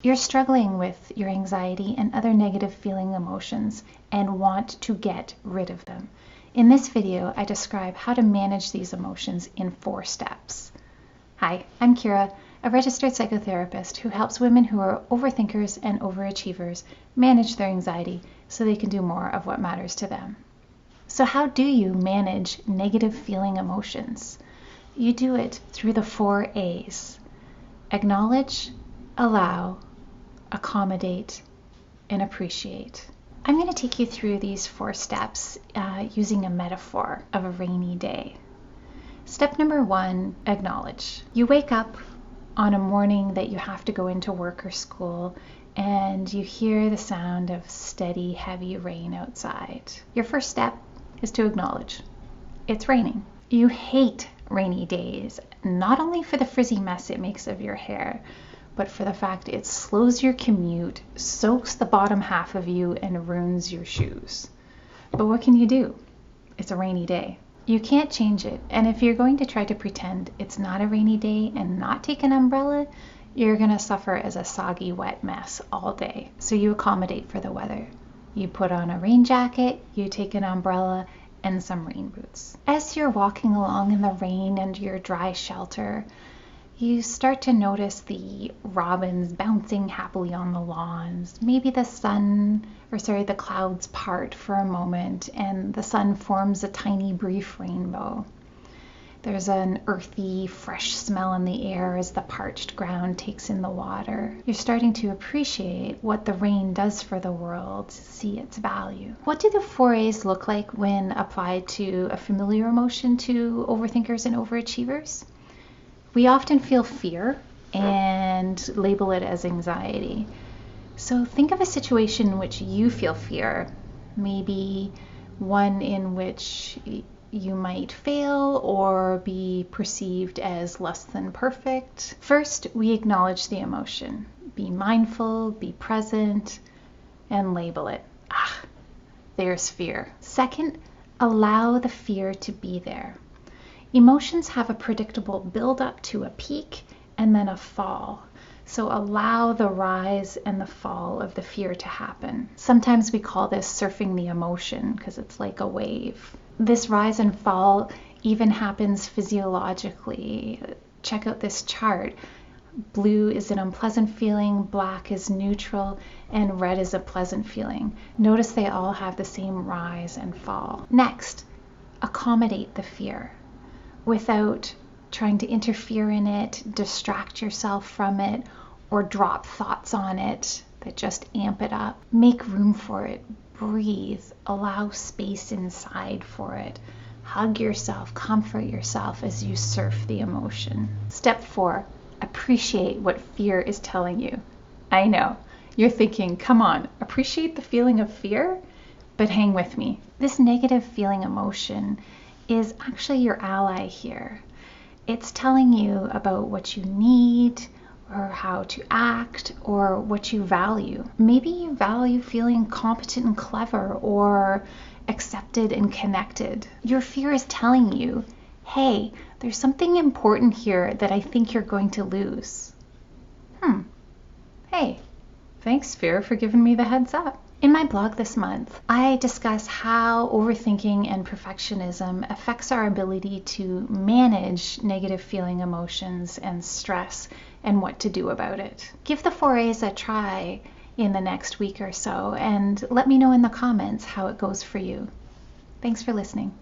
You're struggling with your anxiety and other negative feeling emotions and want to get rid of them. In this video, I describe how to manage these emotions in 4 steps. Hi, I'm Kira, a registered psychotherapist who helps women who are overthinkers and overachievers manage their anxiety so they can do more of what matters to them. So how do you manage negative feeling emotions? You do it through the 4 A's. Acknowledge, allow, accommodate, and appreciate. I'm going to take you through these 4 steps using a metaphor of a rainy day. Step number 1, acknowledge. You wake up on a morning that you have to go into work or school and you hear the sound of steady, heavy rain outside. Your first step is to acknowledge. It's raining. You hate rainy days, not only for the frizzy mess it makes of your hair, but for the fact it slows your commute, soaks the bottom half of you, and ruins your shoes. But what can you do? It's a rainy day. You can't change it, and if you're going to try to pretend it's not a rainy day and not take an umbrella, you're going to suffer as a soggy, wet mess all day. So you accommodate for the weather. You put on a rain jacket, you take an umbrella, and some rain boots. As you're walking along in the rain and your dry shelter, you start to notice the robins bouncing happily on the lawns. Maybe the clouds part for a moment and the sun forms a tiny brief rainbow. There's an earthy, fresh smell in the air as the parched ground takes in the water. You're starting to appreciate what the rain does for the world, see its value. What do the 4 A's look like when applied to a familiar emotion to overthinkers and overachievers? We often feel fear and label it as anxiety. So think of a situation in which you feel fear, maybe one in which you might fail or be perceived as less than perfect. First, we acknowledge the emotion. Be mindful, be present, and label it. There's fear. Second, allow the fear to be there. Emotions have a predictable build-up to a peak and then a fall. So allow the rise and the fall of the fear to happen. Sometimes we call this surfing the emotion because it's like a wave. This rise and fall even happens physiologically. Check out this chart. Blue is an unpleasant feeling, black is neutral, and red is a pleasant feeling. Notice they all have the same rise and fall. Next, accommodate the fear without trying to interfere in it, distract yourself from it, or drop thoughts on it that just amp it up. Make room for it. Breathe. Allow space inside for it. Hug yourself, comfort yourself as you surf the emotion. Step 4, appreciate what fear is telling you. I know, you're thinking, come on, appreciate the feeling of fear? But hang with me. This negative feeling emotion is actually your ally here. It's telling you about what you need, or how to act, or what you value. Maybe you value feeling competent and clever, or accepted and connected. Your fear is telling you, hey, there's something important here that I think you're going to lose. Hey, thanks fear for giving me the heads up. In my blog this month, I discuss how overthinking and perfectionism affects our ability to manage negative feeling emotions and stress and what to do about it. Give the 4 A's a try in the next week or so and let me know in the comments how it goes for you. Thanks for listening.